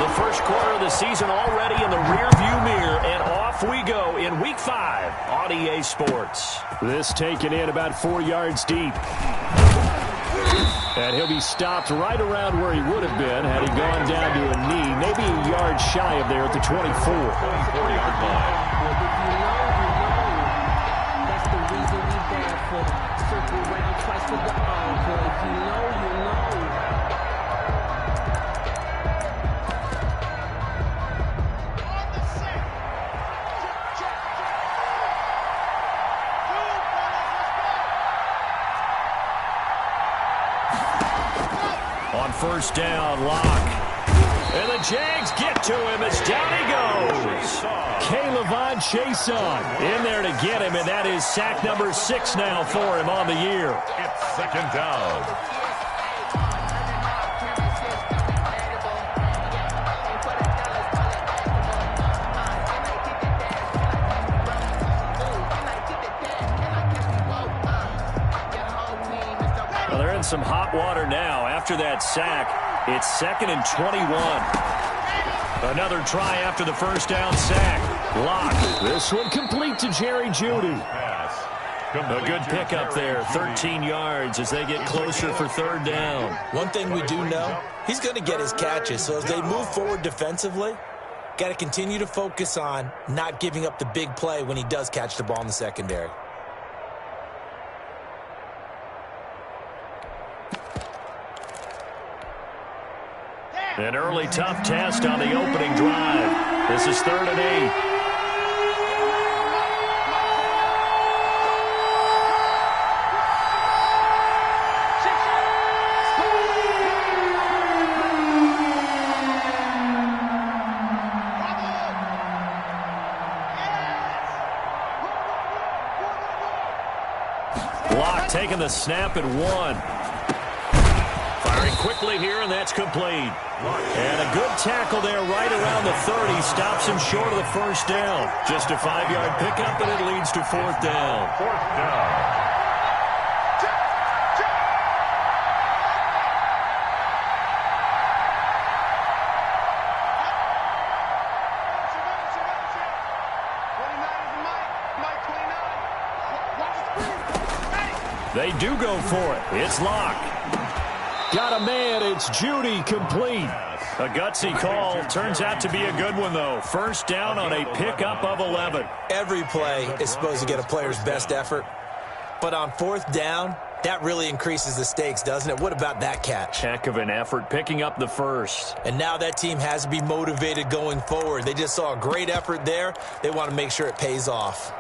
The first quarter of the season already in the rearview mirror, and off we go in Week 5 on EA Sports. This taken in about 4 yards deep. And he'll be stopped right around where he would have been had he gone down to a knee, maybe a yard shy of there at the 24. 24-yard line. That's the reason we bad for. Circle around twice with the encore. If you know, you know. On first down, Locke. And the Jags get to him as down he goes. Caleb Chason in there to get him, and that is sack number 6 now for him on the year. It's second down. Well, they're in some hot water now. After that sack, it's 2nd and 21. Another try after the first down sack. Locke. This one complete to Jerry Jeudy. A good pickup there, 13 yards as they get closer for third down. One thing we do know, he's going to get his catches. So as they move forward defensively, got to continue to focus on not giving up the big play when he does catch the ball in the secondary. An early tough test on the opening drive. This is 3rd and 8. Locke taking the snap at 1. Firing quickly here, and that's complete. And a good tackle there right around the 30. Stops him short of the first down. Just a 5-yard pickup, and it leads to 4th down. 4th down. They do go for it. It's Locke. Got a man. It's Jeudy complete. A gutsy call. Turns out to be a good one, though. First down on a pickup of 11. Every play is supposed to get a player's best effort. But on 4th down, that really increases the stakes, doesn't it? What about that catch? Heck of an effort picking up the first. And now that team has to be motivated going forward. They just saw a great effort there. They want to make sure it pays off.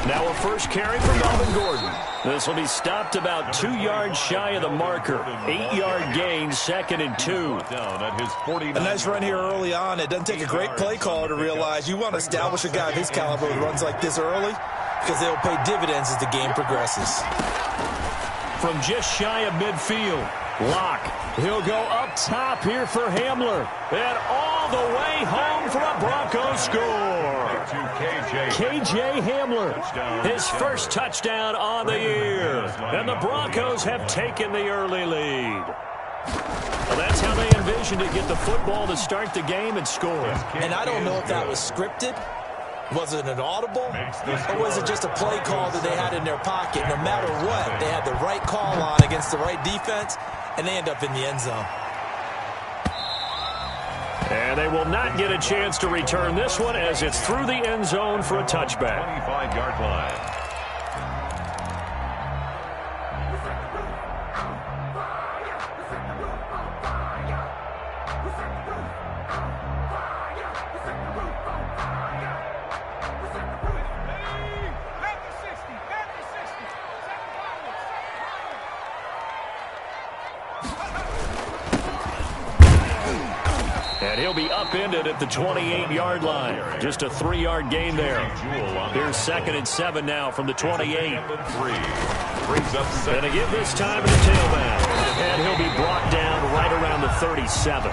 Now a first carry for Melvin Gordon. This will be stopped about 2 yards shy of the marker. 8-yard gain, 2nd and 2. Down at his 49. A nice run here early on. It doesn't take a great play caller to realize you want to establish a guy of his caliber who runs like this early because they'll pay dividends as the game progresses. From just shy of midfield, Locke. He'll go up top here for Hamler. And all the way home for a Broncos score. KJ Hamler, his first touchdown on the year. And the Broncos have taken the early lead. Well, that's how they envisioned it, get the football to start the game and score. And I don't know if that was scripted. Was it an audible? Or was it just a play call that they had in their pocket? No matter what, they had the right call on against the right defense, and they end up in the end zone. And they will not get a chance to return this one as it's through the end zone for a touchback. 25-yard line. And he'll be upended at the 28-yard line. Just a 3-yard gain there. Here's 2nd and 7 now from the 28. And to give this time to the tailback. And he'll be brought down right around the 37.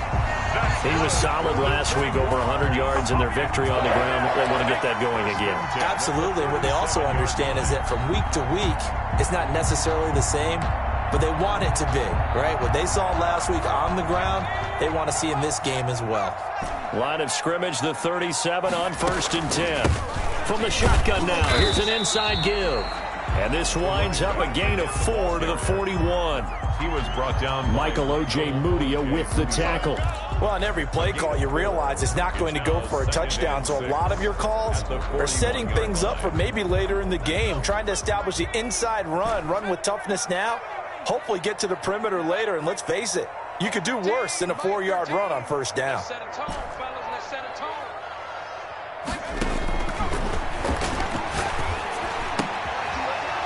He was solid last week, over 100 yards in their victory on the ground. They want to get that going again. Absolutely. What they also understand is that from week to week, it's not necessarily the same, but they want it to be, right? What they saw last week on the ground, they want to see in this game as well. Line of scrimmage, the 37 on 1st and 10. From the shotgun now, here's an inside give. And this winds up a gain of 4 to the 41. He was brought down. Michael O.J. Mudia with the tackle. Well, on every play call, you realize it's not going to go for a touchdown. So a lot of your calls are setting things up for maybe later in the game, trying to establish the inside run with toughness now, hopefully get to the perimeter later. And let's face it, you could do worse than a 4-yard run on 1st down.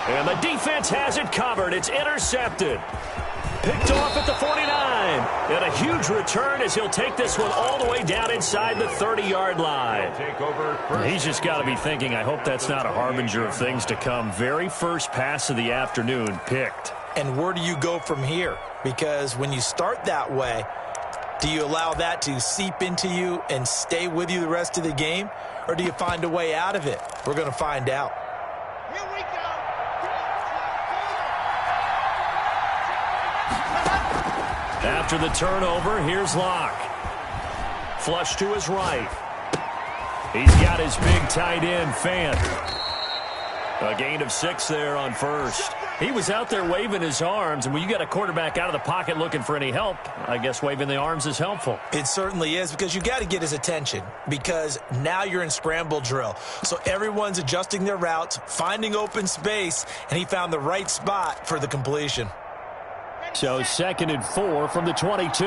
And the defense has it covered. It's intercepted. Picked off at the 49. And a huge return as he'll take this one all the way down inside the 30-yard line. He's just got to be thinking, I hope that's not a harbinger of things to come. Very first pass of the afternoon picked. And where do you go from here? Because when you start that way, do you allow that to seep into you and stay with you the rest of the game? Or do you find a way out of it? We're going to find out. Here we go. After the turnover, here's Locke. Flush to his right. He's got his big tight end, Fant. A gain of 6 there on 1st. He was out there waving his arms, and when you got a quarterback out of the pocket looking for any help, I guess waving the arms is helpful. It certainly is, because you got to get his attention, because now you're in scramble drill. So everyone's adjusting their routes, finding open space, and he found the right spot for the completion. So 2nd and 4 from the 22.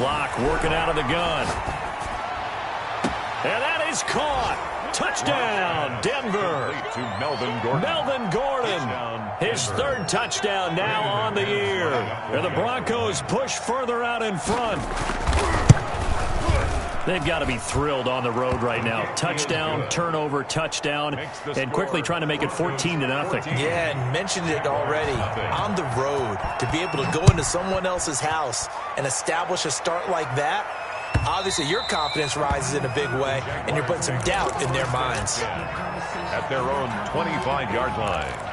Locke working out of the gun. And that is caught. Touchdown, Denver. To Melvin Gordon. Melvin Gordon, his 3rd touchdown now on the year. And the Broncos push further out in front. They've got to be thrilled on the road right now. Touchdown, turnover, touchdown, and quickly trying to make it 14-0. Yeah, and mentioned it already. On the road, to be able to go into someone else's house and establish a start like that, obviously your confidence rises in a big way, and you're putting some doubt in their minds. At their own 25-yard line.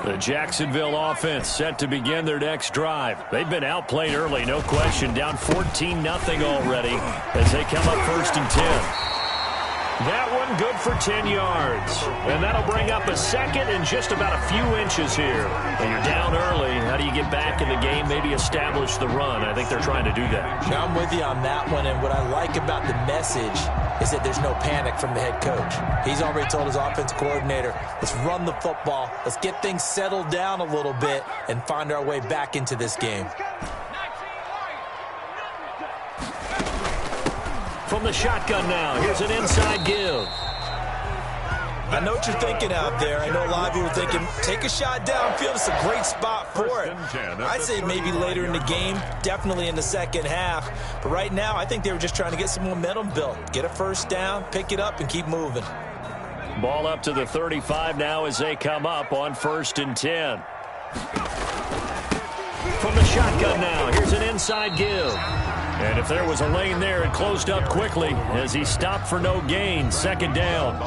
The Jacksonville offense set to begin their next drive. They've been outplayed early, no question. Down 14-0 already as they come up 1st and 10. That one good for 10 yards. And that'll bring up a 2nd and just about a few inches here. When you're down early, how do you get back in the game, maybe establish the run? I think they're trying to do that. Now, I'm with you on that one, and what I like about the message is that there's no panic from the head coach. He's already told his offense coordinator, let's run the football, let's get things settled down a little bit and find our way back into this game. From the shotgun now, here's an inside give. I know what you're thinking out there. I know a lot of you are thinking, take a shot downfield. It's a great spot for it. I'd say maybe later in the game, definitely in the 2nd half. But right now, I think they were just trying to get some momentum built. Get a 1st down, pick it up, and keep moving. Ball up to the 35 now as they come up on 1st and 10. From the shotgun now, here's an inside give. And if there was a lane there, it closed up quickly as he stopped for no gain. 2nd down.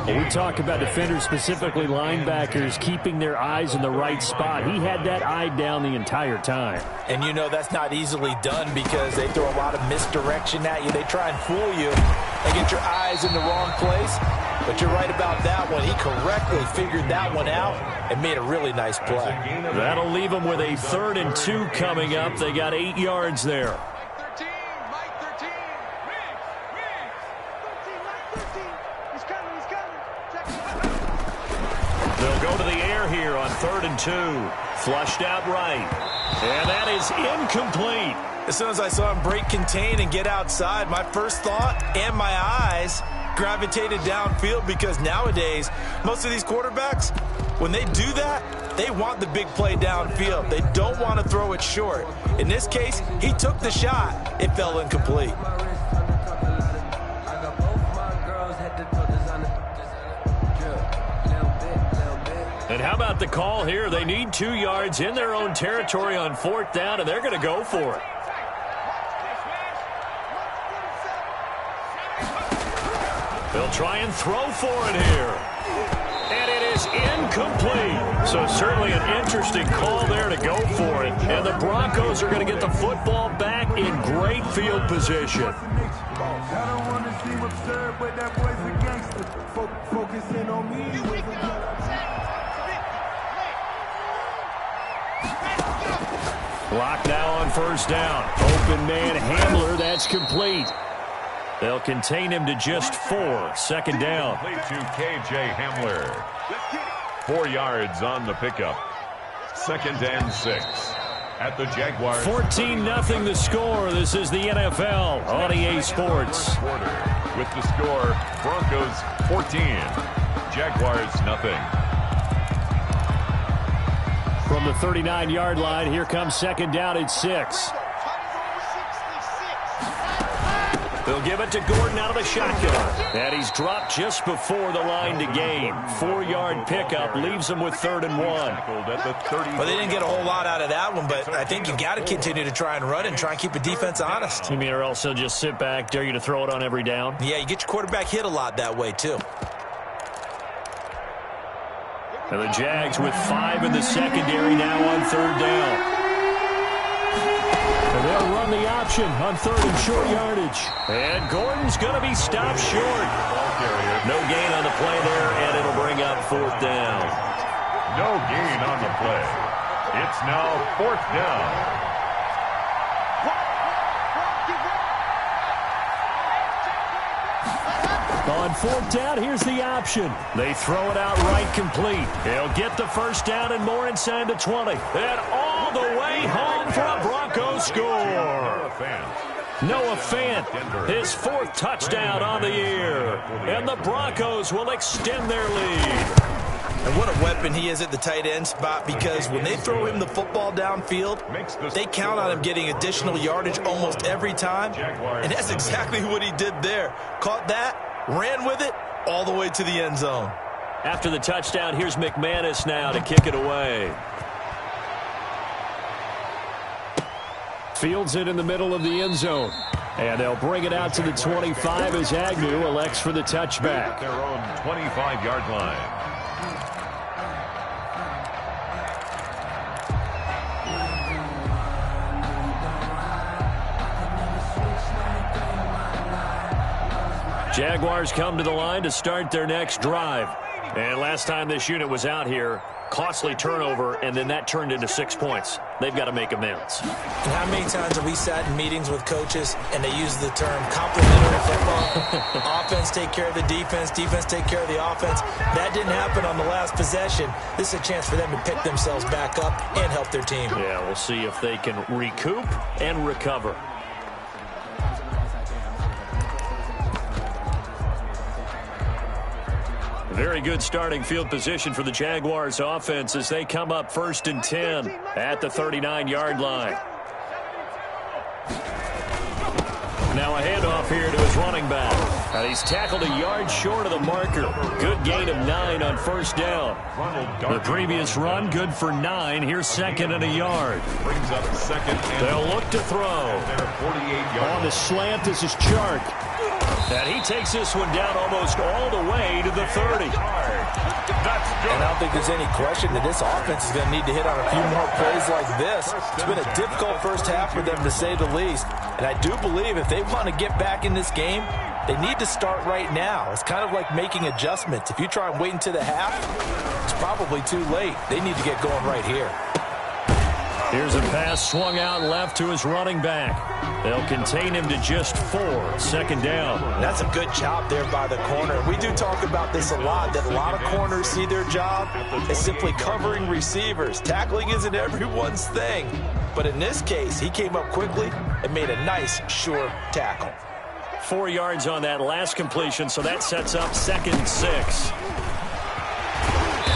We talk about defenders, specifically linebackers, keeping their eyes in the right spot. He had that eye down the entire time. And you know that's not easily done because they throw a lot of misdirection at you. They try and fool you and get your eyes in the wrong place. But you're right about that one. He correctly figured that one out and made a really nice play. That'll leave them with a 3rd and 2 coming up. They got 8 yards there. They'll go to the air here on 3rd and 2. Flushed out right. And that is incomplete. As soon as I saw him break contain and get outside, my first thought and my eyes gravitated downfield because nowadays, most of these quarterbacks, When they do that, they want the big play downfield. They don't want to throw it short. In this case, he took the shot. It fell incomplete. And how about the call here? They need 2 yards in their own territory on 4th down, and they're going to go for it. They'll try and throw for it here. And it is incomplete. So certainly an interesting call there to go for it. And the Broncos are going to get the football back in great field position. I don't want to seem absurd, but that boy's a gangster. Focusing on me. Lock now on 1st down. Open man Hamler, that's complete. They'll contain him to just 4. 2nd down. Complete to K.J. Hamler. 4 yards on the pickup. 2nd and 6. At the Jaguars. 14-0 the score. This is the NFL on EA Sports. With the score, Broncos 14, Jaguars nothing. From the 39-yard line, here comes 2nd down at 6. They'll give it to Gordon out of the shotgun. And he's dropped just before the line to gain. 4-yard pickup leaves him with 3rd and 1. Well, they didn't get a whole lot out of that one, but I think you got to continue to try and run and try and keep the defense honest. You mean or else he'll just sit back, dare you to throw it on every down? Yeah, you get your quarterback hit a lot that way, too. And the Jags with 5 in the secondary now on 3rd down. And they'll run the option on 3rd and short yardage. And Gordon's going to be stopped short. No gain on the play there, and it'll bring up 4th down. No gain on the play. It's now 4th down. On 4th down, here's the option. They throw it out right complete. He'll get the 1st down and more inside the 20. And all the way home for a Broncos score. Noah Fant, his 4th touchdown on the year. And the Broncos will extend their lead. And what a weapon he is at the tight end spot, because when they throw him the football downfield, they count on him getting additional yardage almost every time. And that's exactly what he did there. Caught that, ran with it, all the way to the end zone. After the touchdown, here's McManus now to kick it away. Fields it in the middle of the end zone. And they'll bring it out to the 25 as Agnew elects for the touchback. Their own 25-yard line. Jaguars come to the line to start their next drive. And last time this unit was out here, costly turnover, and then that turned into 6 points. They've got to make amends. And how many times have we sat in meetings with coaches and they use the term complementary football? Offense take care of the defense, defense take care of the offense. That didn't happen on the last possession. This is a chance for them to pick themselves back up and help their team. Yeah, we'll see if they can recoup and recover. Very good starting field position for the Jaguars offense as they come up 1st and 10 at the 39-yard line. Now a handoff here to his running back. And he's tackled a yard short of the marker. Good gain of 9 on 1st down. The previous run, good for 9. Here's 2nd and a yard. Brings up 2nd. They'll look to throw. On the slant, this is Chark. And he takes this one down almost all the way to the 30. And I don't think there's any question that this offense is going to need to hit on a few more plays like this. It's been a difficult first half for them, to say the least. And I do believe if they want to get back in this game, they need to start right now. It's kind of like making adjustments. If you try and wait until the half, it's probably too late. They need to get going right here. Here's a pass swung out left to his running back. They'll contain him to just 4. 2nd down. That's a good job there by the corner. We do talk about this a lot, that a lot of corners see their job as simply covering receivers. Tackling isn't everyone's thing. But in this case, he came up quickly and made a nice, sure tackle. 4 yards on that last completion, so that sets up 2nd and 6.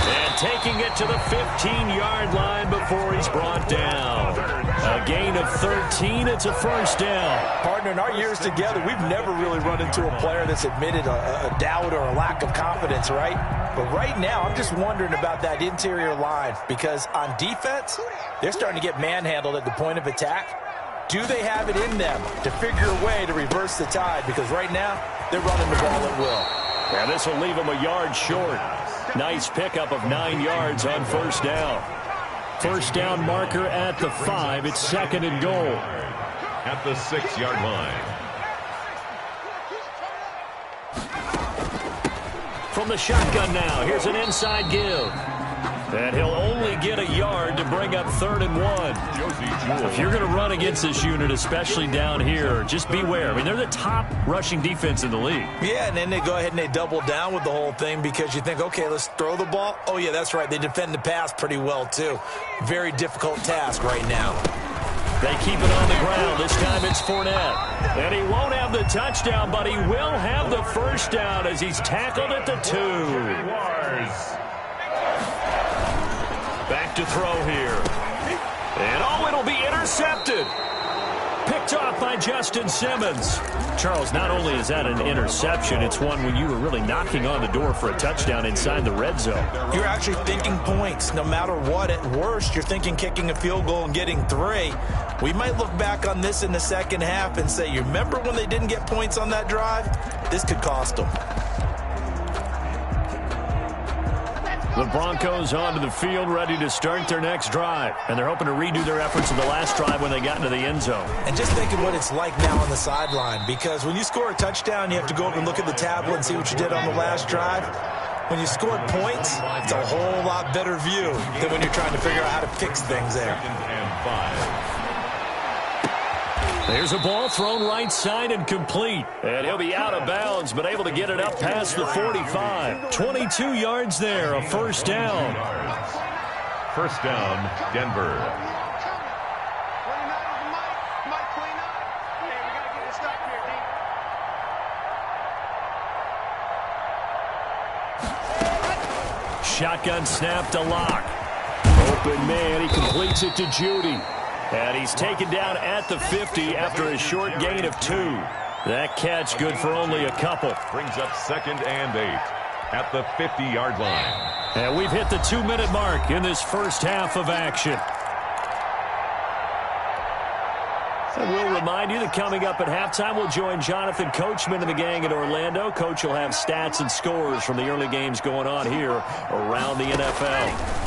And taking it to the 15-yard line before he's brought down. A gain of 13. It's a first down. Partner, in our years together, we've never really run into a player that's admitted a doubt or a lack of confidence, right? But right now, I'm just wondering about that interior line because on defense, they're starting to get manhandled at the point of attack. Do they have it in them to figure a way to reverse the tide? Because right now, they're running the ball at will. And this will leave them a yard short. Nice pickup of 9 yards on first down. First down marker at the 5. It's second and goal. At the 6-yard line. From the shotgun now, here's an inside give. And he'll only get a yard to bring up 3rd and 1. If you're going to run against this unit, especially down here, just beware. I mean, they're the top rushing defense in the league. Yeah, and then they go ahead and they double down with the whole thing because you think, okay, let's throw the ball. Oh, yeah, that's right. They defend the pass pretty well, too. Very difficult task right now. They keep it on the ground. This time it's Fournette. And he won't have the touchdown, but he will have the first down as he's tackled at the 2. Back to throw here. And oh, it'll be intercepted. Picked off by Justin Simmons. Charles, not only is that an interception, it's one when you were really knocking on the door for a touchdown inside the red zone. You're actually thinking points. No matter what, at worst, you're thinking kicking a field goal and getting 3. We might look back on this in the second half and say, you remember when they didn't get points on that drive? This could cost them. The Broncos onto the field, ready to start their next drive. And they're hoping to redo their efforts of the last drive when they got into the end zone. And just thinking what it's like now on the sideline, because when you score a touchdown, you have to go over and look at the tablet and see what you did on the last drive. When you scored points, it's a whole lot better view than when you're trying to figure out how to fix things there. 2nd and 5. There's a ball thrown right side and complete. And he'll be out of bounds, but able to get it up past the 45. 22 yards there, a first down. First down, Denver. Shotgun snap to Locke. Open man, he completes it to Judy. And he's taken down at the 50 after a short gain of 2. That catch good for only a couple. Brings up 2nd and 8 at the 50-yard line. And we've hit the 2-minute mark in this first half of action. And we'll remind you that coming up at halftime, we'll join Jonathan Coachman and the gang in Orlando. Coach will have stats and scores from the early games going on here around the NFL.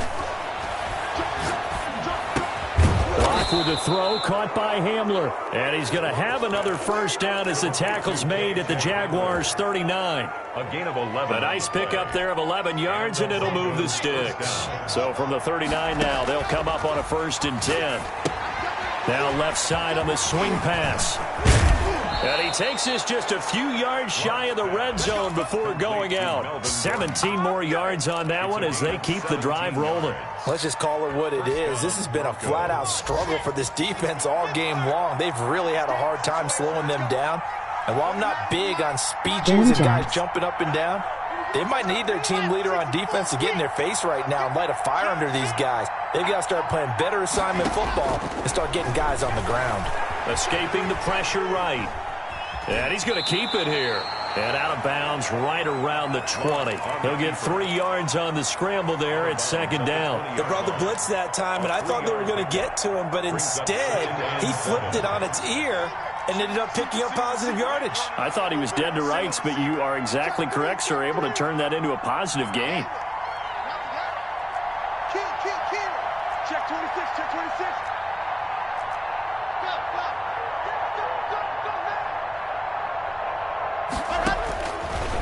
With the throw, caught by Hamler. And he's going to have another first down as the tackle's made at the Jaguars' 39. A gain of 11. A nice pickup there of 11 yards, and it'll move the sticks. So from the 39 now, they'll come up on a 1st and 10. Now left side on the swing pass. And he takes this just a few yards shy of the red zone before going out. 17 more yards on that one as they keep the drive rolling. Let's just call it what it is. This has been a flat-out struggle for this defense all game long. They've really had a hard time slowing them down. And while I'm not big on speeches and guys jumping up and down, they might need their team leader on defense to get in their face right now and light a fire under these guys. They've got to start playing better assignment football and start getting guys on the ground. Escaping the pressure right. And he's going to keep it here. And out of bounds right around the 20. He'll get 3 yards on the scramble there at 2nd down. They brought the blitz that time, and I thought they were going to get to him, but instead he flipped it on its ear and ended up picking up positive yardage. I thought he was dead to rights, but you are exactly correct, sir. Able to turn that into a positive gain. Check 26, check 26.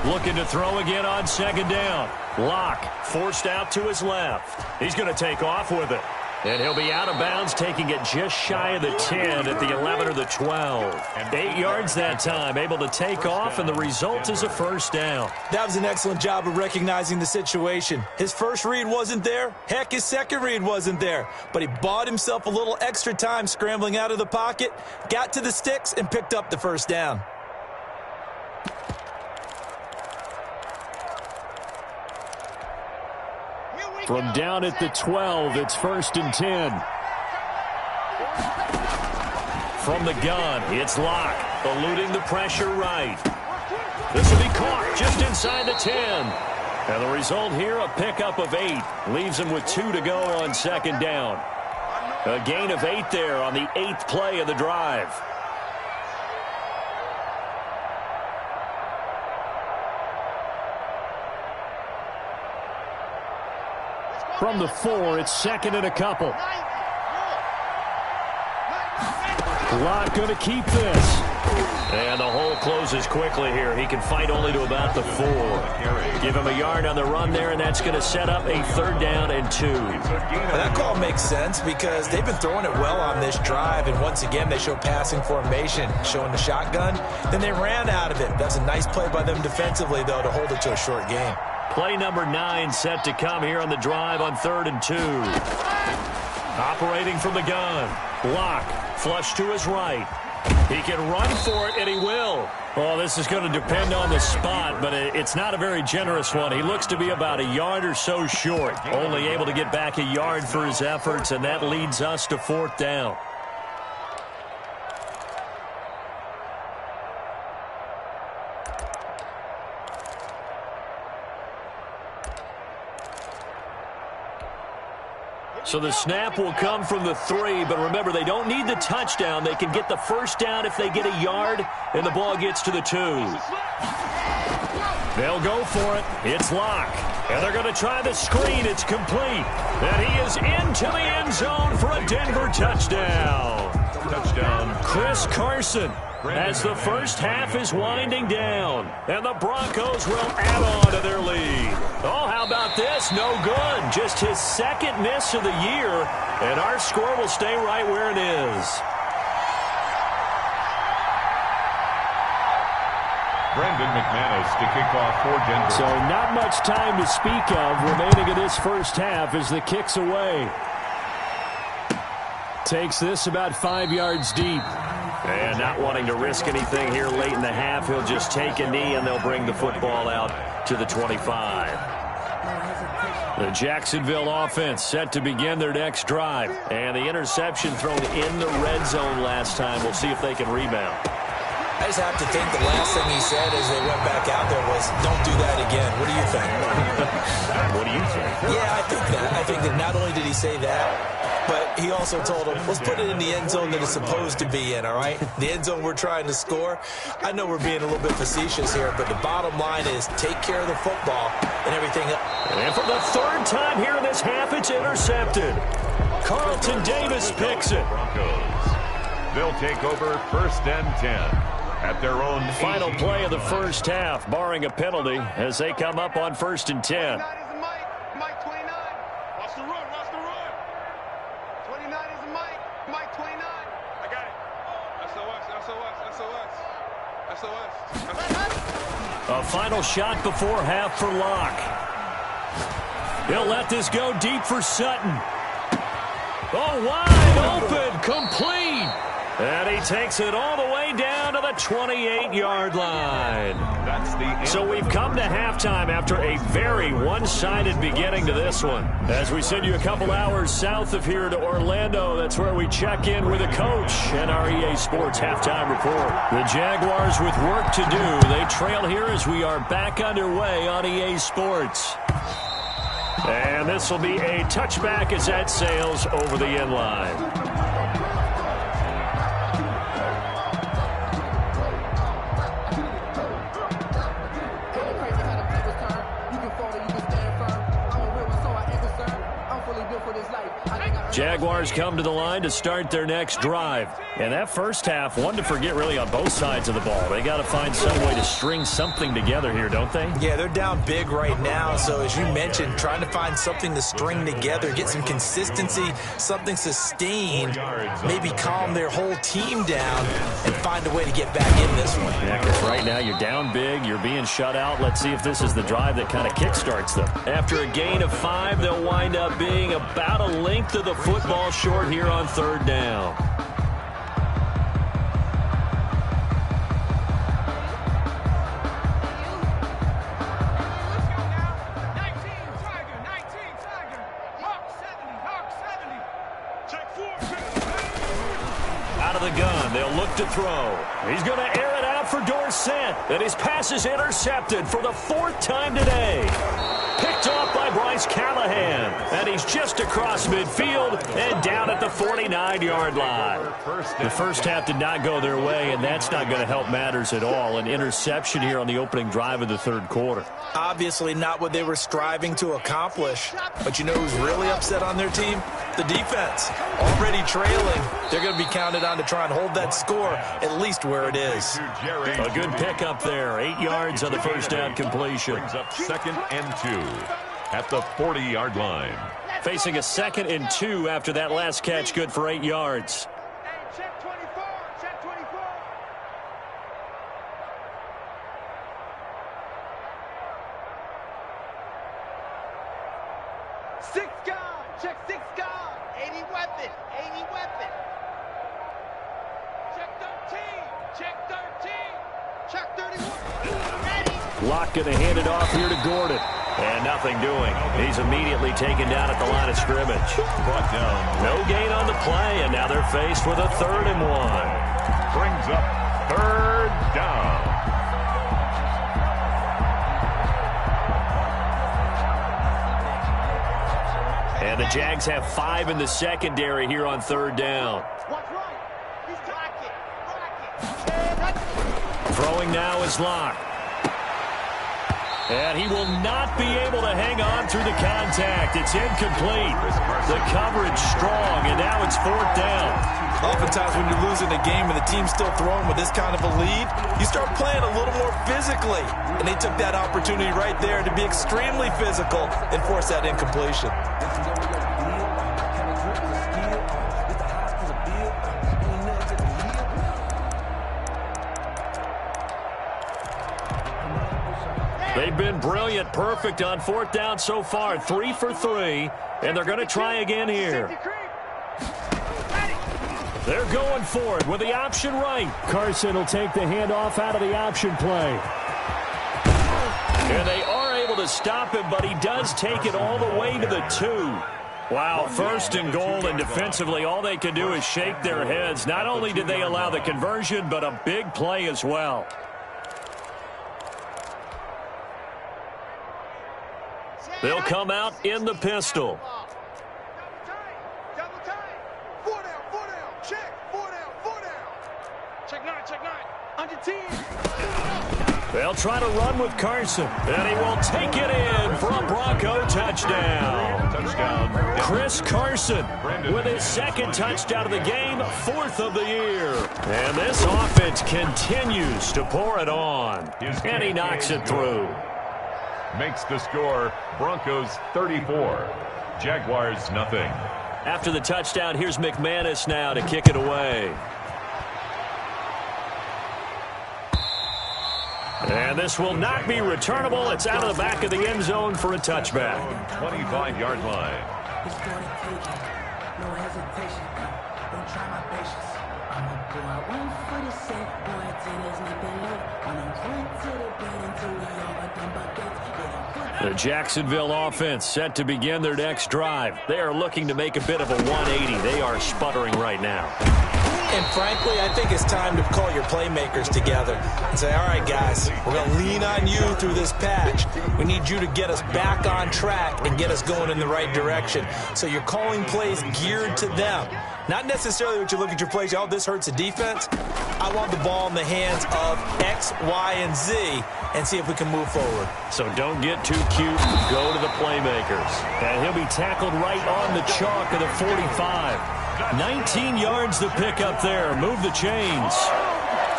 Looking to throw again on 2nd down. Locke forced out to his left. He's going to take off with it. And he'll be out of bounds, taking it just shy of the 10 at the 11 or the 12. 8 yards that time, able to take off, and the result is a first down. That was an excellent job of recognizing the situation. His first read wasn't there. Heck, his second read wasn't there. But he bought himself a little extra time scrambling out of the pocket, got to the sticks, and picked up the first down. Here we From down at the 12, it's 1st and 10. From the gun, it's Locke, eluding the pressure right. This will be caught just inside the 10. And the result here, a pickup of 8. Leaves him with 2 to go on 2nd down. A gain of 8 there on the 8th play of the drive. From the 4, it's 2nd and a couple. Locke going to keep this. And the hole closes quickly here. He can fight only to about the 4. Give him a yard on the run there, and that's going to set up a 3rd down and 2. Well, that call makes sense because they've been throwing it well on this drive, and once again they show passing formation, showing the shotgun. Then they ran out of it. That's a nice play by them defensively, though, to hold it to a short game. Play number 9 set to come here on the drive on 3rd and 2. Operating from the gun. Locke, flush to his right. He can run for it, and he will. Oh, this is going to depend on the spot, but it's not a very generous one. He looks to be about a yard or so short. Only able to get back a yard for his efforts, and that leads us to 4th down. So the snap will come from the 3, but remember, they don't need the touchdown. They can get the 1st down if they get a yard, and the ball gets to the 2. They'll go for it. It's Locke. And they're going to try the screen. It's complete. And he is into the end zone for a Denver touchdown. Touchdown. Chris Carson, as the first half is winding down. And the Broncos will add on to their lead. Oh, how about this? No good. Just his 2nd miss of the year. And our score will stay right where it is. Brendan McManus to kick off for Denver. So not much time to speak of remaining in this first half as the kick's away. Takes this about 5 yards deep. And not wanting to risk anything here late in the half, he'll just take a knee and they'll bring the football out to the 25. The Jacksonville offense set to begin their next drive. And the interception thrown in the red zone last time. We'll see if they can rebound. I just have to think the last thing he said as they went back out there was, don't do that again. What do you think? What do you think? Yeah, I think that. I think that not only did he say that, but he also told them, let's put it in the end zone that it's supposed to be in, all right? The end zone we're trying to score. I know we're being a little bit facetious here, but the bottom line is take care of the football and everything. And for the 3rd time here in this half, it's intercepted. Carlton Davis picks it. Broncos. They'll take over 1st and 10. At their own final play of the first half, barring a penalty, as they come up on 1st and 10. Mike 29. Watch the run. Watch the run. 29 is Mike. Mike 29. I got it. SOS. A final shot before half for Locke. He'll let this go deep for Sutton. Oh, wide open, complete. And he takes it all the way down to the 28-yard line. That's the So we've come to halftime after a very one-sided beginning to this one. As we send you a couple hours south of here to Orlando, that's where we check in with a coach and our EA Sports halftime report. The Jaguars with work to do. They trail here as we are back underway on EA Sports. And this will be a touchback as that sails over the end line. Jaguars come to the line to start their next drive. And that first half, one to forget really on both sides of the ball. They got to find some way to string something together here, don't they? Yeah, they're down big right now. So as you mentioned, trying to find something to string together, get some consistency, something sustained, maybe calm their whole team down and find a way to get back in this one. Yeah, because right now you're down big, you're being shut out. Let's see if this is the drive that kind of kickstarts them. After a gain of 5, they'll wind up being about a length of the football short here on 3rd down. of the gun. They'll look to throw. He's going to air it out for Dorsett. And his pass is intercepted for the 4th time today. Picked off by Bryce Callahan. And he's just across midfield and down at the 49-yard line. The first half did not go their way, and that's not going to help matters at all. An interception here on the opening drive of the third quarter. Obviously not what they were striving to accomplish. But you know who's really upset on their team? The defense. Already trailing. They're going to be counted on to try and hold that score at least where it is. A good pickup there. 8 yards on the first down completion. Brings up 2nd and 2 at the 40-yard line. Facing a 2nd and 2 after that last catch, good for 8 yards. Hey, check 24. Check 24. Six guard. Check 6 guard. 80 weapon. 80 weapon. Check 13. Check 13. Check 31. Ready. Locke going to hand it off here to Gordon. And nothing doing. He's immediately taken down at the line of scrimmage. Brought down. No gain on the play, and now they're faced with a 3rd and 1. Brings up 3rd down. And the Jags have 5 in the secondary here on 3rd down. Watch right. He's rocket. Throwing now is Locke. And he will not be able to hang on through the contact. It's incomplete. The coverage strong, and now it's 4th down. Oftentimes when you're losing a game and the team's still throwing with this kind of a lead, you start playing a little more physically. And they took that opportunity right there to be extremely physical and force that incompletion. They've been brilliant, perfect on 4th down so far. 3 for 3, and they're going to try again here. They're going for it with the option right. Carson will take the handoff out of the option play. And they are able to stop him, but he does take it all the way to the 2. Wow, 1st and goal, and defensively all they can do is shake their heads. Not only did they allow the conversion, but a big play as well. They'll come out in the pistol. Double time. 4 down, 4 down. Check. 4 down, 4 down. Check 9, check 9. Under 10. They'll try to run with Carson, and he will take it in for a Bronco touchdown. Touchdown. Chris Carson with his 2nd touchdown of the game, 4th of the year. And this offense continues to pour it on. And he knocks it through. Makes the score Broncos 34, Jaguars nothing. After the touchdown, here's McManus now to kick it away. And this will not be returnable. It's out of the back of the end zone for a touchback. 25-yard line. No hesitation. Don't try my patience. I'ma go out 1 for the set. Boy, till there's nothing left. When I'm front to the bed until we all but them buckets. The Jacksonville offense set to begin their next drive. They are looking to make a bit of a 180. They are sputtering right now. And frankly, I think it's time to call your playmakers together and say, all right, guys, we're going to lean on you through this patch. We need you to get us back on track and get us going in the right direction. So you're calling plays geared to them. Not necessarily what you look at your plays, oh, this hurts the defense. I want the ball in the hands of X, Y, and Z and see if we can move forward. So don't get too cute. Go to the playmakers. And he'll be tackled right on the chalk of the 45. 19 yards to pick up there. Move the chains.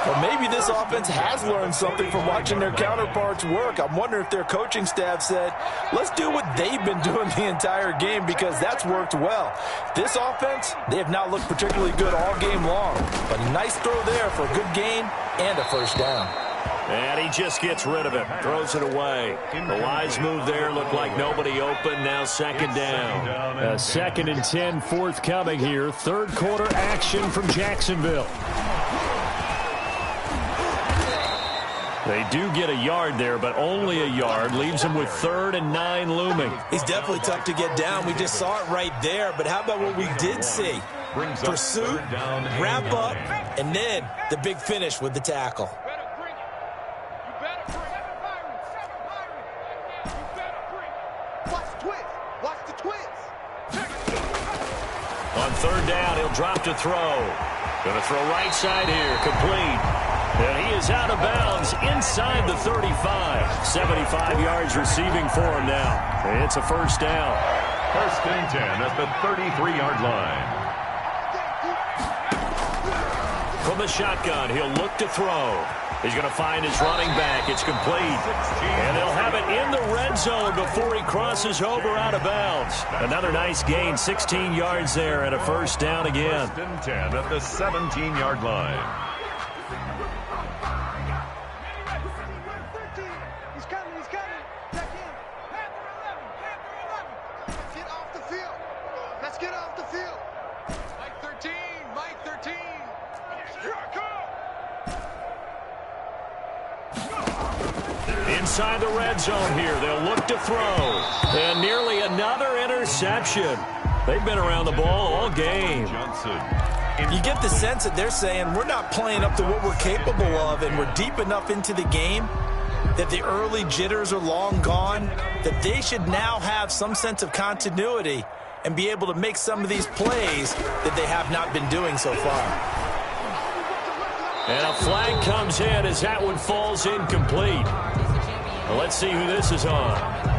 Well, maybe this offense has learned something from watching their counterparts work. I'm wondering if their coaching staff said, let's do what they've been doing the entire game because that's worked well. This offense, they have not looked particularly good all game long. But a nice throw there for a good gain and a 1st down. And he just gets rid of it, throws it away. The wise move there, looked like nobody open, now 2nd down. A 2nd and 10 forthcoming here. 3rd quarter action from Jacksonville. They do get a yard there, but only a yard. Leaves them with 3rd and 9 looming. He's definitely tough to get down. We just saw it right there. But how about what we did see? pursuit, wrap up, and then the big finish with the tackle. On third down, he'll drop to throw. Going to throw right side here, complete. And he is out of bounds inside the 35. 75 yards receiving for him now. It's a first down. First and 10 at the 33-yard line. From the shotgun, he'll look to throw. He's going to find his running back. It's complete. And they'll have it in the red zone before he crosses over out of bounds. Another nice gain, 16 yards there and a first down again. First and 10 at the 17-yard line. He's coming. Check in. Panther 11. Let's get off the field. Let's get off the field. Mike 13. Here I come. Inside the red zone here, they'll look to throw. And nearly another interception. They've been around the ball all game. You get the sense that they're saying we're not playing up to what we're capable of, and we're deep enough into the game that the early jitters are long gone, that they should now have some sense of continuity and be able to make some of these plays that they have not been doing so far. And a flag comes in as that one falls incomplete. Well, let's see who this is on.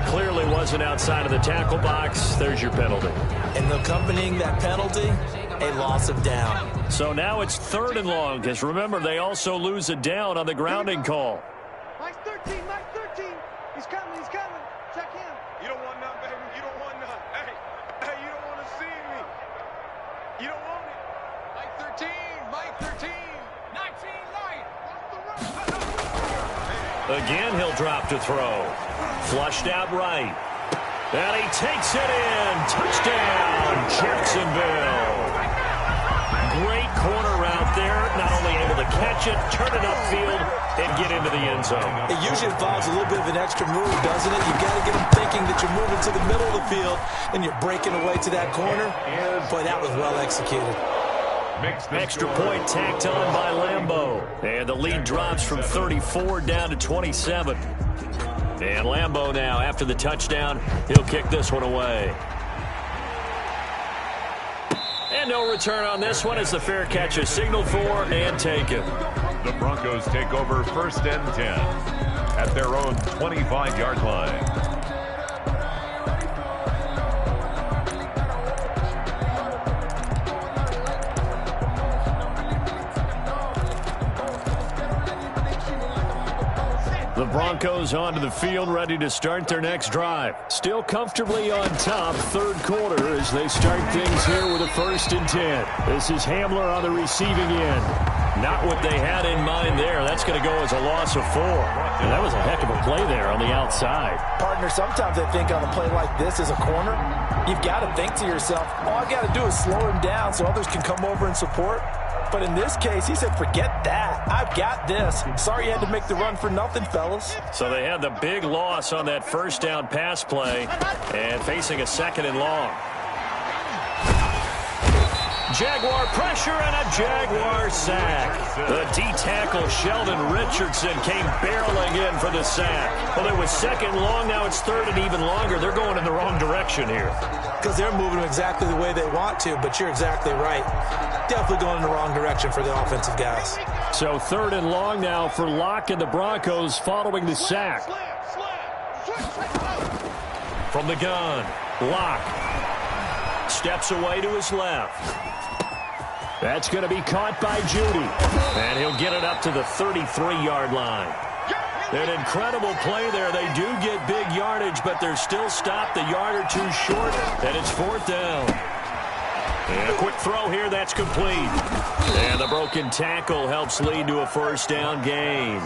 Clearly wasn't outside of the tackle box. There's your penalty. And accompanying that penalty, a loss of down. So now it's third and long, because remember, they also lose a down on the grounding call. Mike 13. He's coming. Check in. You don't want none, baby. You don't want none. Hey, you don't want to see me. You don't want it. Mike 13. 19 light. Again, he'll drop to throw. Flushed out right. And he takes it in. Touchdown, Jacksonville. Great corner route there. Not only able to catch it, turn it upfield, and get into the end zone. It usually involves a little bit of an extra move, doesn't it? You've got to get them thinking that you're moving to the middle of the field and you're breaking away to that corner. Boy, that was well executed. Extra point tacked on by Lambeau. And the lead drops from 34 down to 27. And Lambeau now, after the touchdown, he'll kick this one away. And no return on this one as the fair catch is signaled for and taken. The Broncos take over first and 10 at their own 25-yard line. The Broncos onto the field, ready to start their next drive. Still comfortably on top, third quarter, as they start things here with a first and 10. This is Hamler on the receiving end. Not what they had in mind there. That's going to go as a loss of 4. And that was a heck of a play there on the outside. Partner, sometimes I think on a play like this as a corner, you've got to think to yourself, all I got to do is slow him down so others can come over and support. But in this case, he said, forget that. I've got this. Sorry you had to make the run for nothing, fellas. So they had the big loss on that first down pass play and facing a second and long. Jaguar pressure and a Jaguar sack. The D-tackle Sheldon Richardson came barreling in for the sack. Well, it was second long. Now it's third and even longer. They're going in the wrong direction here. Because they're moving exactly the way they want to, but you're exactly right. Definitely going in the wrong direction for the offensive guys. So third and long now for Locke and the Broncos following the sack. From the gun, Locke steps away to his left. That's going to be caught by Judy. And he'll get it up to the 33-yard line. An incredible play there. They do get big yardage, but they're still stopped a yard or two short, and it's fourth down. And a quick throw here, that's complete. And the broken tackle helps lead to a first down gain.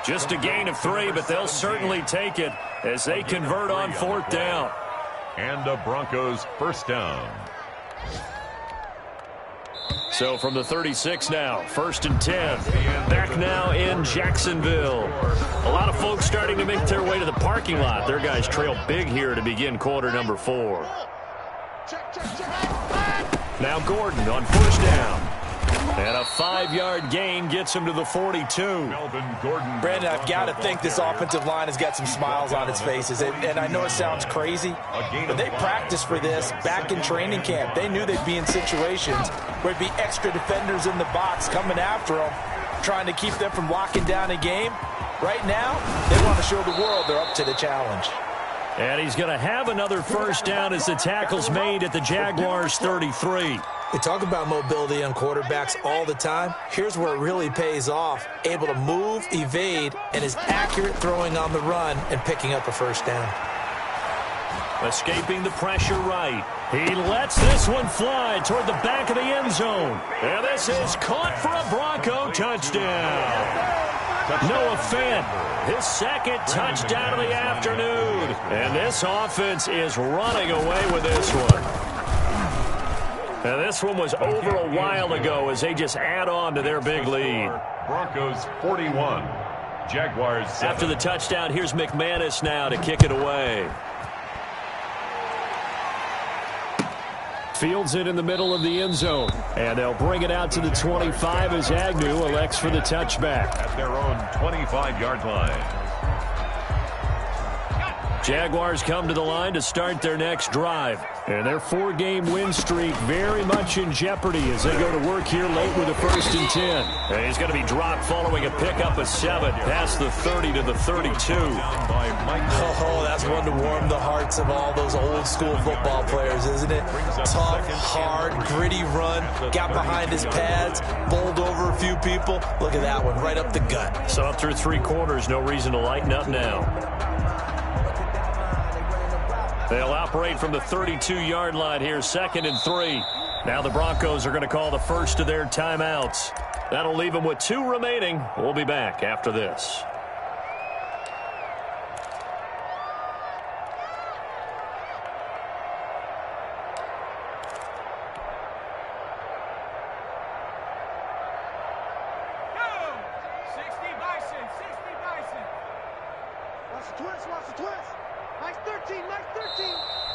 Just a gain of 3, but they'll certainly take it as they convert on fourth down. And the Broncos first down. So from the 36 now, first and 10. Back now in Jacksonville. A lot of folks starting to make their way to the parking lot. Their guys trail big here to begin quarter number 4. Now Gordon on first down. And a 5-yard gain gets him to the 42. Brandon, I've got to think this offensive line has got some smiles on its faces. And I know it sounds crazy, but they practiced for this back in training camp. They knew they'd be in situations where there'd be extra defenders in the box coming after them, trying to keep them from locking down a game. Right now, they want to show the world they're up to the challenge. And he's going to have another first down as the tackle's made at the Jaguars' 33. We talk about mobility on quarterbacks all the time. Here's where it really pays off. Able to move, evade, and is accurate throwing on the run and picking up a first down. Escaping the pressure right. He lets this one fly toward the back of the end zone. And this is caught for a Bronco touchdown. Noah Fant, his second touchdown of the afternoon. And this offense is running away with this one. And this one was over a while ago as they just add on to their big lead. Broncos 41, Jaguars 7. After the touchdown, here's McManus now to kick it away. Fields it in the middle of the end zone. And they'll bring it out to the 25 as Agnew elects for the touchback. At their own 25-yard line. Jaguars come to the line to start their next drive. And their 4-game win streak very much in jeopardy as they go to work here late with a 1st and 10. And he's going to be dropped following a pickup of 7 past the 30 to the 32. Oh, that's one to warm the hearts of all those old school football players, isn't it? Tough, hard, gritty run, got behind his pads, bowled over a few people. Look at that one, right up the gut. So up through 3 quarters, no reason to lighten up now. They'll operate from the 32-yard line here, 2nd and 3. Now the Broncos are going to call the first of their timeouts. That'll leave them with 2 remaining. We'll be back after this.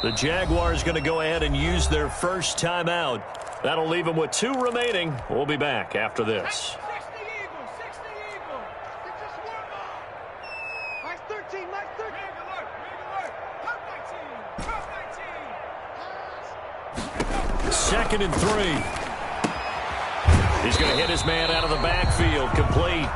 The Jaguars going to go ahead and use their first timeout. That'll leave them with 2 remaining. We'll be back after this. 2nd and 3. He's going to hit his man out of the backfield. Complete.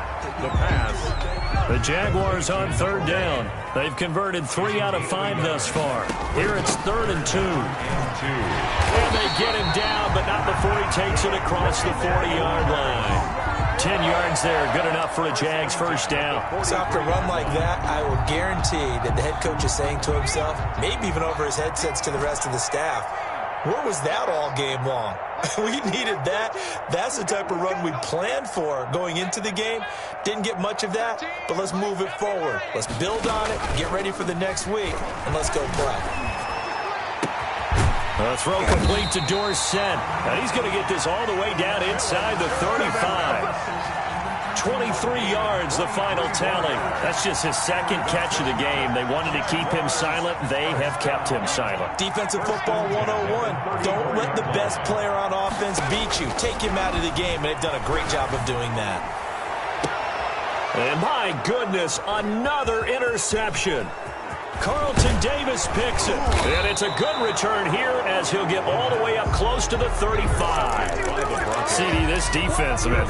The pass. The Jaguars on 3rd down. They've converted 3 out of 5 thus far. Here it's 3rd and 2. And they get him down, but not before he takes it across the 40-yard line. 10 yards there, good enough for a Jags first down. So after a run like that, I will guarantee that the head coach is saying to himself, maybe even over his headsets to the rest of the staff, where was that all game long? We needed that. That's the type of run we planned for going into the game. Didn't get much of that, but let's move it forward. Let's build on it, get ready for the next week, and let's go play. A throw complete to Dorsett. And he's going to get this all the way down inside the 35. 23 yards, the final tally. That's just his 2nd catch of the game. They wanted to keep him silent. They have kept him silent. Defensive football 101. Don't let the best player on offense beat you. Take him out of the game, and they've done a great job of doing that. And my goodness, another interception. Carlton Davis picks it. And it's a good return here as he'll get all the way up close to the 35. CD, this defense, man,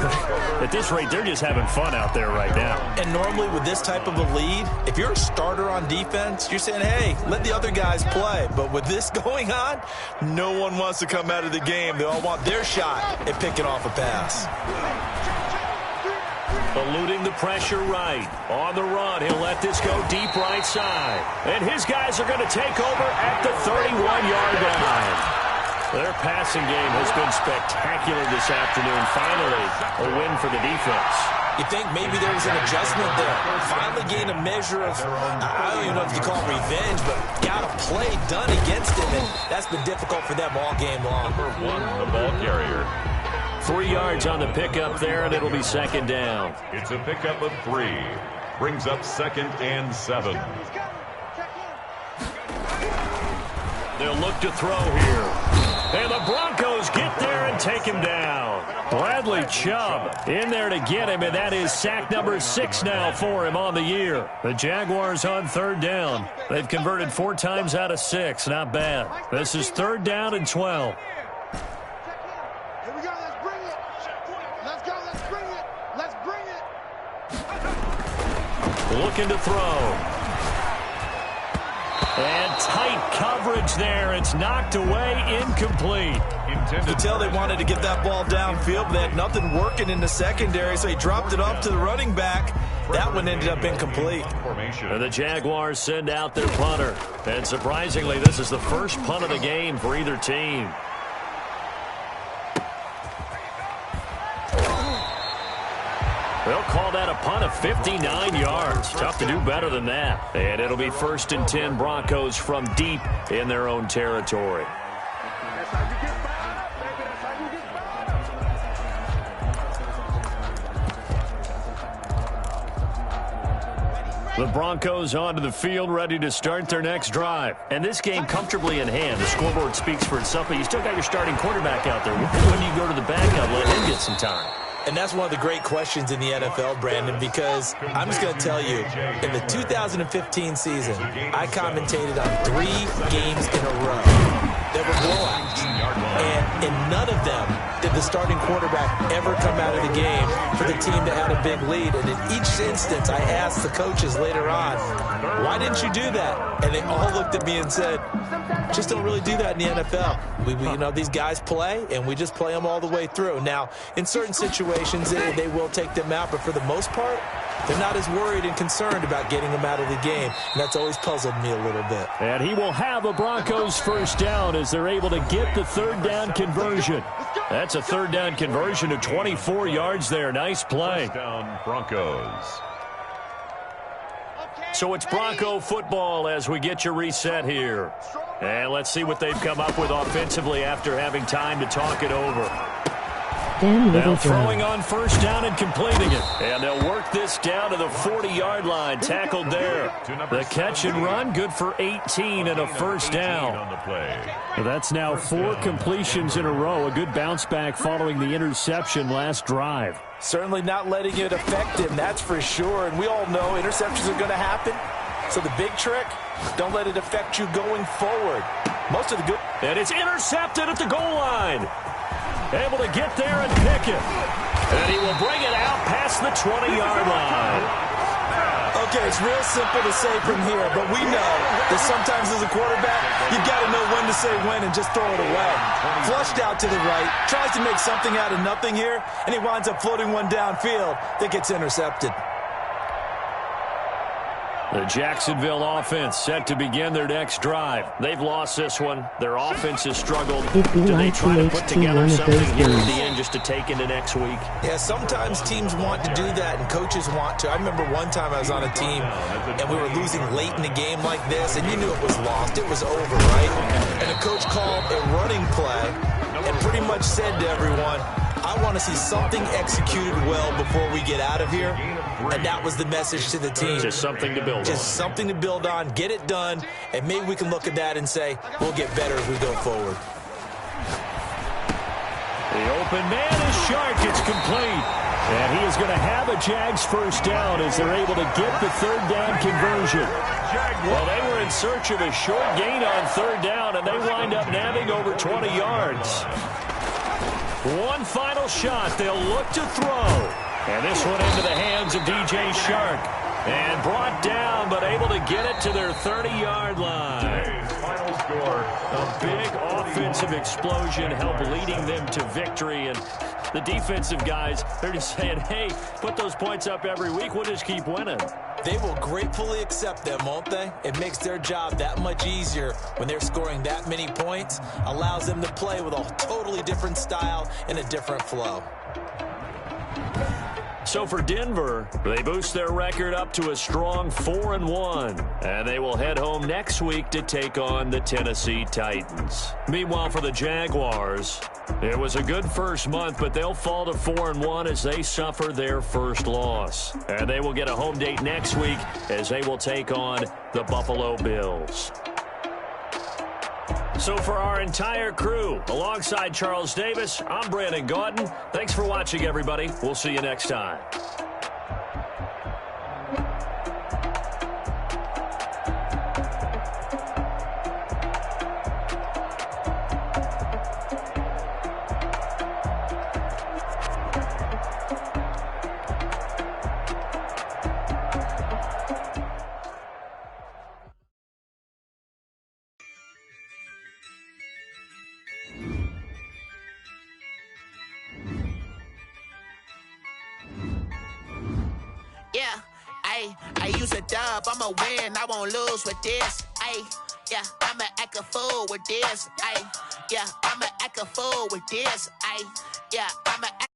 at this rate, they're just having fun out there right now. And normally with this type of a lead, if you're a starter on defense, you're saying, hey, let the other guys play. But with this going on, no one wants to come out of the game. They all want their shot at picking off a pass. Eluding the pressure right. On the run, he'll let this go deep right side. And his guys are going to take over at the 31-yard line. Their passing game has been spectacular this afternoon. Finally, a win for the defense. You think maybe there was an adjustment there. Finally gained a measure of, I don't even know if you call it revenge, but got a play done against him, and that's been difficult for them all game long. Number 1, the ball carrier. 3 yards on the pickup there, and it'll be 2nd down. It's a pickup of 3. Brings up 2nd and 7. They'll look to throw here. And the Broncos get there and take him down. Bradley Chubb in there to get him, and that is sack number 6 now for him on the year. The Jaguars on 3rd down. They've converted 4 times out of 6. Not bad. This is 3rd down and 12. Here we go. Let's bring it. Let's go. Let's bring it. Let's bring it. Looking to throw. And tight coverage there. It's knocked away, incomplete. You could tell they wanted to get that ball downfield, but they had nothing working in the secondary, so he dropped it off to the running back. That one ended up incomplete. And the Jaguars send out their punter. And surprisingly, this is the first punt of the game for either team. They'll call that a punt of 59 yards. Tough to do better than that. And it'll be 1st and 10 Broncos from deep in their own territory. That's how you get fired up, baby. That's how you get fired up. The Broncos onto the field, ready to start their next drive. And this game comfortably in hand. The scoreboard speaks for itself, but you still got your starting quarterback out there. When do you go to the backup, let him get some time? And that's one of the great questions in the NFL, Brandon, because I'm just going to tell you, in the 2015 season, I commentated on 3 games in a row that were blowouts. And in none of them did the starting quarterback ever come out of the game for the team that had a big lead. And in each instance, I asked the coaches later on, why didn't you do that? And they all looked at me and said, just don't really do that in the NFL. We you know, these guys play, and we just play them all the way through. Now, in certain situations, they will take them out, but for the most part, they're not as worried and concerned about getting them out of the game, and that's always puzzled me a little bit. And he will have a Broncos first down as they're able to get the 3rd down conversion. That's a 3rd down conversion of 24 yards there. Nice play. First down, Broncos. So it's Bronco football as we get your reset here. And let's see what they've come up with offensively after having time to talk it over. Now throwing on first down and completing it. And they'll work this down to the 40-yard line. Tackled there. The catch and run, good for 18 and a first down. That's now 4 completions in a row. A good bounce back following the interception last drive. Certainly not letting it affect him, that's for sure. And we all know interceptions are going to happen. So the big trick, don't let it affect you going forward. Most of the good... And it's intercepted at the goal line. Able to get there and pick it. And he will bring it out past the 20-yard line. Okay, it's real simple to say from here, but we know that sometimes as a quarterback, you've got to know when to say when and just throw it away. Flushed out to the right, tries to make something out of nothing here, and he winds up floating one downfield that gets intercepted. The Jacksonville offense set to begin their next drive. They've lost this one. Their offense has struggled. Do they try to put together something here at the end just to take into next week? Yeah, sometimes teams want to do that and coaches want to. I remember one time I was on a team and we were losing late in the game like this, and you knew it was lost. It was over, right? And the coach called a running play and pretty much said to everyone, I want to see something executed well before we get out of here. And that was the message to the team. Just something to build on. Just something to build on, get it done, and maybe we can look at that and say, we'll get better as we go forward. The open man is Shark. It's complete. And he is going to have a Jags first down as they're able to get the 3rd down conversion. Well, they were in search of a short gain on 3rd down, and they wind up nabbing over 20 yards. One final shot. They'll look to throw. And this one into the hands of DJ Shark. And brought down, but able to get it to their 30-yard line. Final score. A big offensive explosion helped leading them to victory. And the defensive guys, they're just saying, hey, put those points up every week. We'll just keep winning. They will gratefully accept them, won't they? It makes their job that much easier when they're scoring that many points. Allows them to play with a totally different style and a different flow. So for Denver, they boost their record up to a strong 4-1. And they will head home next week to take on the Tennessee Titans. Meanwhile, for the Jaguars, it was a good first month, but they'll fall to 4-1 as they suffer their first loss. And they will get a home date next week as they will take on the Buffalo Bills. So for our entire crew, alongside Charles Davis, I'm Brandon Gaudin. Thanks for watching, everybody. We'll see you next time. Yeah, I use a dub, I'ma win, I won't lose with this. Yeah, I'ma act a fool with this. Yeah, I'ma act a fool with this. Yeah, I'ma act